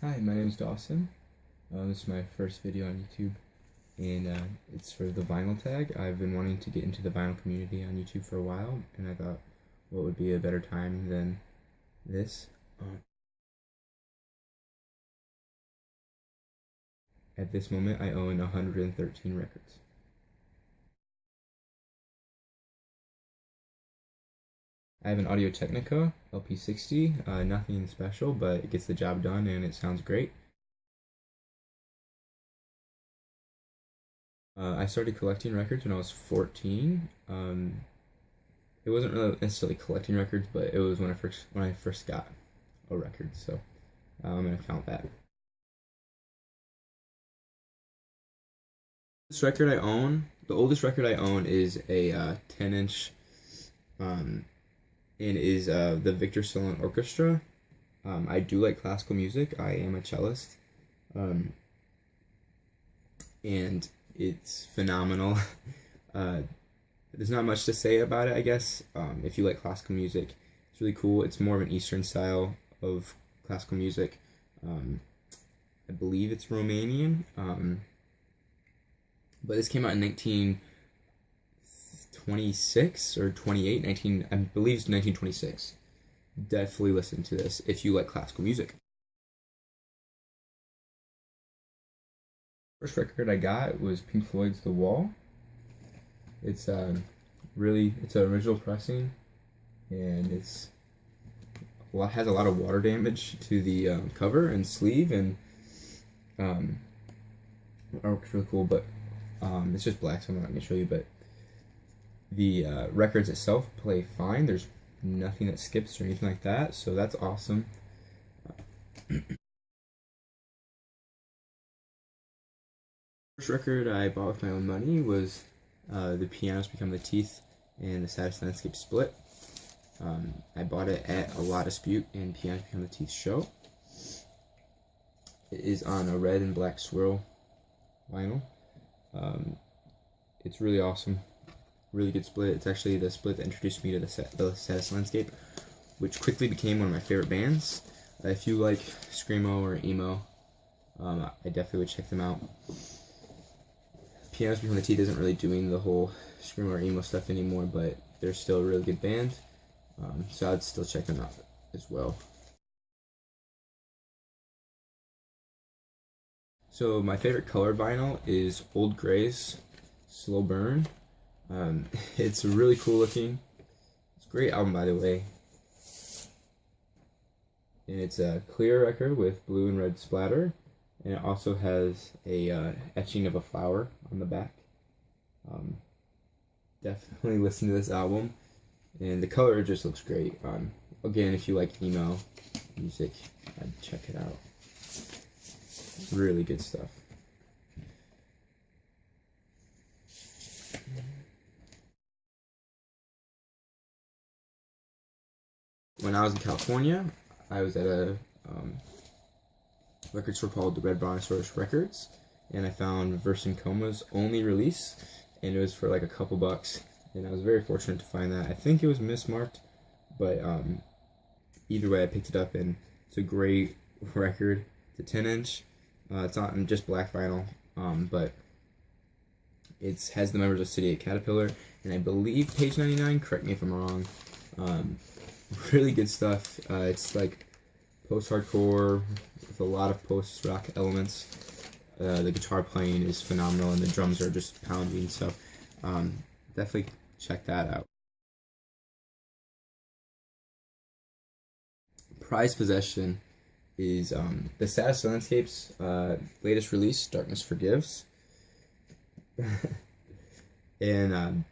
Hi, my name is Dawson. This is my first video on YouTube, and it's for the vinyl tag. I've been wanting to get into the vinyl community on YouTube for a while, and I thought, what would be a better time than this? At this moment, I own 113 records. I have an Audio-Technica LP60, nothing special, but it gets the job done and it sounds great. I started collecting records when I was 14. It wasn't really necessarily collecting records, but it was when I first got a record, so I'm gonna count that. This record I own, the oldest record I own is a 10-inch, and is the Victor Solon Orchestra. I do like classical music. I am a cellist, and it's phenomenal. There's not much to say about it, I guess. If you like classical music, it's really cool. It's more of an Eastern style of classical music. I believe it's Romanian. But this came out in 1926 or 28, I believe it's 1926. Definitely listen to this if you like classical music. First record I got was Pink Floyd's The Wall. It's it's an original pressing, and has a lot of water damage to the cover and sleeve, and artwork's really cool, but it's just black, so I'm not going to show you, but the records itself play fine. There's nothing that skips or anything like that, so that's awesome. First record I bought with my own money was The Pianos Become the Teeth and The Saddest Landscape Split. I bought it at a La Dispute and Pianos Become the Teeth show. It is on a red and black swirl vinyl. It's really awesome. Really good split. It's actually the split that introduced me to the Saddest Landscape, which quickly became one of my favorite bands. If you like screamo or emo, I definitely would check them out. Pianos Become the Teeth isn't really doing the whole screamo or emo stuff anymore, but they're still a really good band, so I'd still check them out as well. So my favorite color vinyl is Old Gray's Slow Burn. It's really cool looking. It's a great album, by the way. And it's a clear record with blue and red splatter, and it also has a etching of a flower on the back. Definitely listen to this album, and the color just looks great. Again, if you like emo music, I'd check it out. Really good stuff. When I was in California, I was at a record store called the Red Brontosaurus Records, and I found Verse and Coma's only release, and it was for like a couple bucks, and I was very fortunate to find that. I think it was mismarked, but either way I picked it up, and it's a great record. It's a 10-inch. It's not just black vinyl, but it has the members of City of Caterpillar, and I believe Page 99, correct me if I'm wrong. Really good stuff. It's like post-hardcore with a lot of post-rock elements. The guitar playing is phenomenal, and the drums are just pounding, so definitely check that out. Prized possession is the Saddest Landscape's latest release, Darkness Forgives. And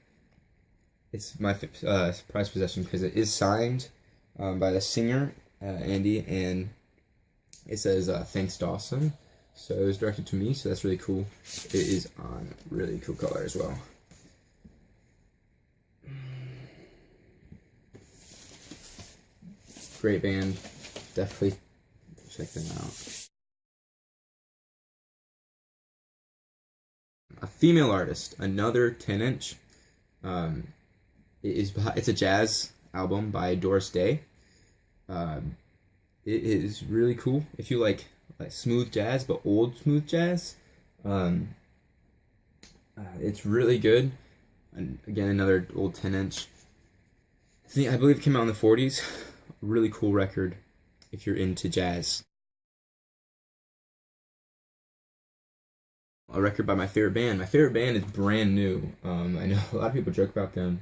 it's my prized possession because it is signed by the singer, Andy, and it says, "Thanks, Dawson." So it was directed to me, so that's really cool. It is on really cool color as well. Great band. Definitely check them out. A female artist, another 10-inch. It's a jazz album by Doris Day. It is really cool. If you like like smooth jazz, but old smooth jazz. Um, it's really good. And again, another old 10-inch. I believe it came out in the 40s. Really cool record if you're into jazz. A record by my favorite band. My favorite band is brand new. I know a lot of people joke about them,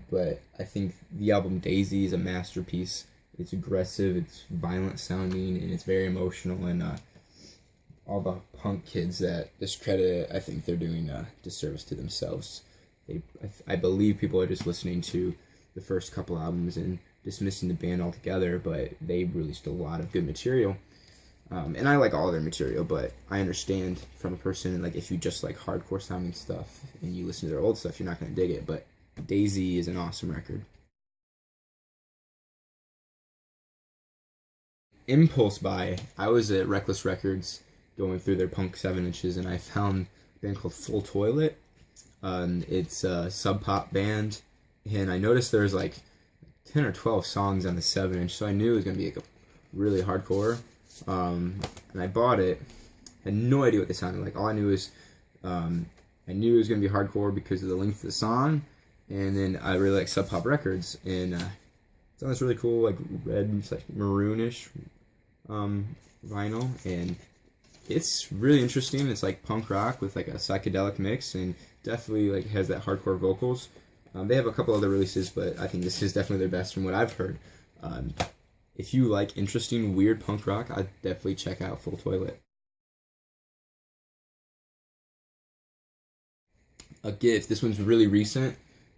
but I think the album Daisy is a masterpiece. It's aggressive, it's violent sounding, and it's very emotional. And all the punk kids that discredit it, I think they're doing a disservice to themselves. I believe people are just listening to the first couple albums and dismissing the band altogether, but they released a lot of good material. And I like all their material, but I understand from a person, like, if you just like hardcore sounding stuff and you listen to their old stuff, you're not going to dig it. But Daisy is an awesome record. Impulse buy. I was at Reckless Records going through their punk 7-inches, and I found a band called Full Toilet. It's a sub pop band, and I noticed there's like 10 or 12 songs on the 7-inch, so I knew it was going to be like a really hardcore. And I bought it. Had no idea what they sounded like. All I knew is I knew it was going to be hardcore because of the length of the song, and then I really like Sub Pop Records, and it's on this really cool like red, like maroonish vinyl, and it's really interesting. It's like punk rock with like a psychedelic mix, and definitely like has that hardcore vocals. They have a couple other releases, but I think this is definitely their best from what I've heard. If you like interesting, weird punk rock, I'd definitely check out Full Toilet. A gift. This one's really recent.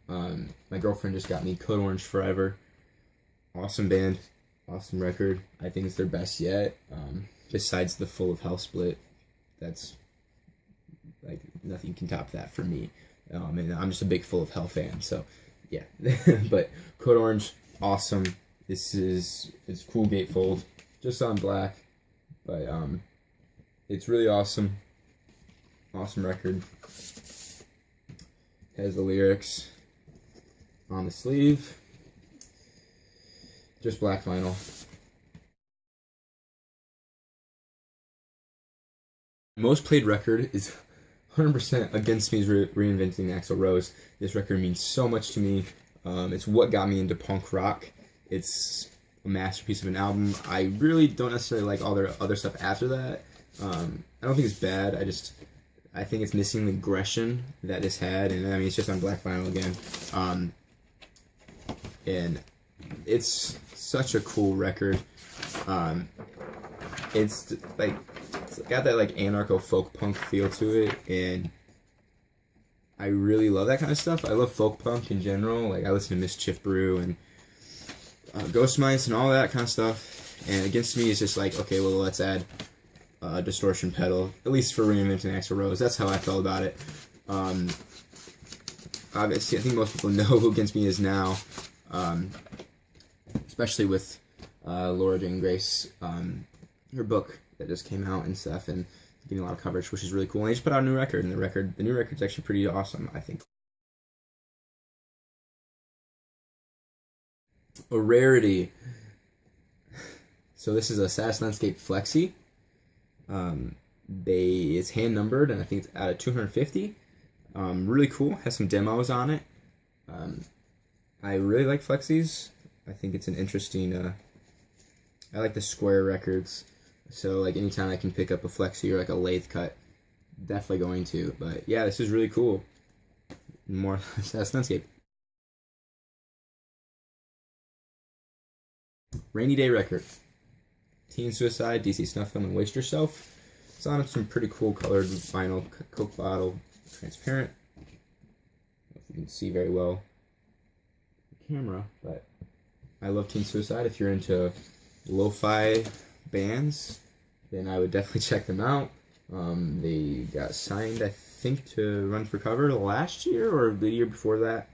My girlfriend just got me Code Orange Forever. Awesome band. Awesome record. I think it's their best yet. Besides the Full of Hell split. That's, like, nothing can top that for me. And I'm just a big Full of Hell fan, so, yeah. But Code Orange, awesome. It's cool gatefold, just on black, but it's really awesome. Awesome record. Has the lyrics on the sleeve. Just black vinyl. Most played record is 100% Against Me's Reinventing Axl Rose. This record means so much to me. It's what got me into punk rock. It's a masterpiece of an album. I really don't necessarily like all their other stuff after that. I don't think it's bad. I think it's missing the aggression that this had, and I mean it's just on black vinyl again. And it's such a cool record. It's like it's got that like anarcho folk punk feel to it, and I really love that kind of stuff. I love folk punk in general. Like I listen to Mischief Brew and Ghost Mice and all that kind of stuff. And Against Me is just like, okay, well, let's add a distortion pedal, at least for Reinventing Axl Rose. That's how I felt about it. Obviously, I think most people know who Against Me is now, especially with Laura Jane Grace, her book that just came out and stuff, and getting a lot of coverage, which is really cool. And they just put out a new record, and the new record's actually pretty awesome, I think. A rarity. So this is a Sass Landscape Flexi. It's hand numbered, and I think it's out of 250. Really cool. Has some demos on it. I really like Flexis. I think it's an interesting. I like the square records, so like anytime I can pick up a Flexi or like a lathe cut, definitely going to. But yeah, this is really cool. More Sass Landscape. Rainy Day record. Teen Suicide, DC Snuff Film, and Waste Yourself. It's on some pretty cool colored vinyl, Coke bottle, transparent. I don't know if you can see very well the camera, but I love Teen Suicide. If you're into lo-fi bands, then I would definitely check them out. They got signed, I think, to Run for Cover last year or the year before that.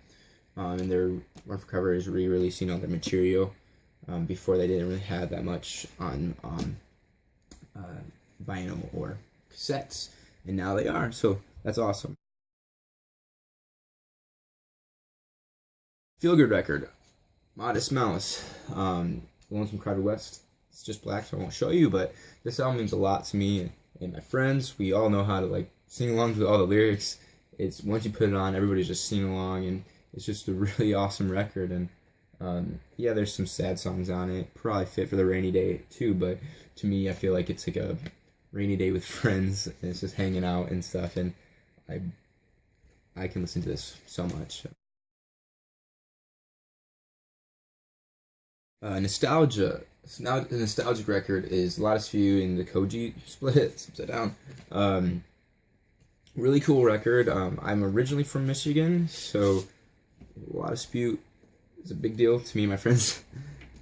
And their Run for Cover is re-releasing all their material. Before they didn't really have that much on vinyl or cassettes, and now they are, so that's awesome. Feel Good record, Modest Mouse, Lonesome Crowded West, it's just black, so I won't show you, but this album means a lot to me and my friends. We all know how to like sing along to all the lyrics. It's once you put it on, everybody's just singing along, and it's just a really awesome record. And yeah, there's some sad songs on it, probably fit for the rainy day too, but to me, I feel like it's like a rainy day with friends, and it's just hanging out and stuff, and I can listen to this so much. Nostalgia. Now, the nostalgic record is Lotus View and the Koji split. It's upside down. Really cool record. I'm originally from Michigan, so Lotus View is a big deal to me and my friends.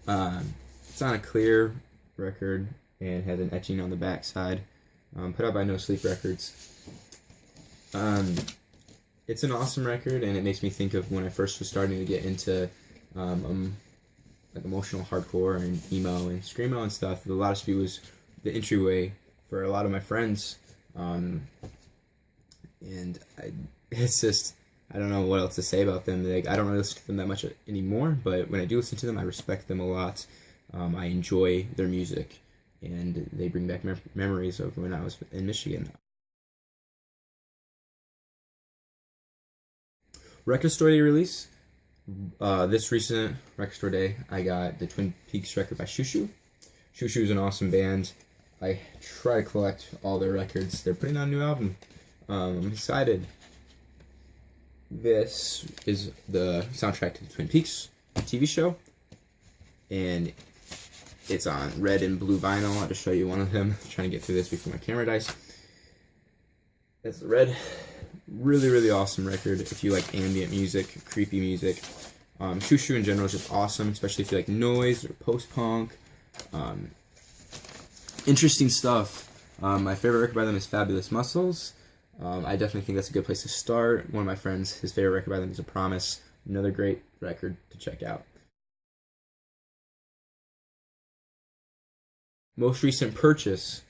It's on a clear record and has an etching on the back side. Put out by No Sleep Records. It's an awesome record, and it makes me think of when I first was starting to get into like emotional hardcore and emo and screamo and stuff. The Lotus View was the entryway for a lot of my friends, and it's just, I don't know what else to say about them. Like, I don't really listen to them that much anymore, but when I do listen to them, I respect them a lot. I enjoy their music, and they bring back memories of when I was in Michigan. Record Store Day release. This recent Record Store Day, I got the Twin Peaks record by Shushu. Shushu is an awesome band. I try to collect all their records. They're putting out a new album. I'm excited. This is the soundtrack to the Twin Peaks TV show, and it's on red and blue vinyl. I'll just show you one of them. I'm trying to get through this before my camera dies. That's the red. Really, really awesome record if you like ambient music, creepy music. Shushu in general is just awesome, especially if you like noise or post-punk. Interesting stuff. My favorite record by them is Fabulous Muscles. I definitely think that's a good place to start. One of my friends, his favorite record by them is A Promise. Another great record to check out. Most recent purchase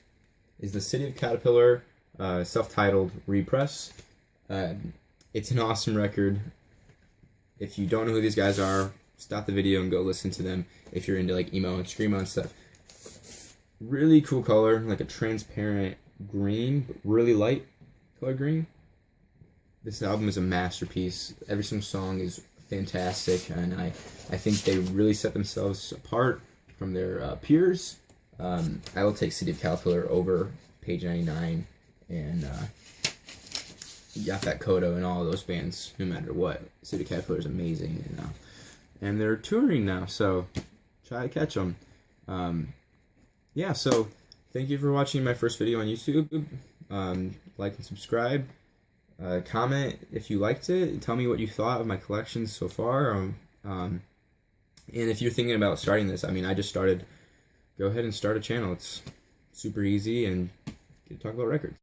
is the City of Caterpillar self-titled repress. It's an awesome record. If you don't know who these guys are, stop the video and go listen to them if you're into like emo and screamo and stuff. Really cool color, like a transparent green, but really light color green. This album is a masterpiece. Every single song is fantastic, and I think they really set themselves apart from their peers. I will take City of Caterpillar over Page 99 and Yaphet Kotto and all of those bands, no matter what. City of Caterpillar is amazing, and they're touring now, so try to catch them. Yeah, so thank you for watching my first video on YouTube. Like and subscribe. Comment if you liked it. Tell me what you thought of my collections so far. And if you're thinking about starting this, I mean, I just started. Go ahead and start a channel. It's super easy, and get to talk about records.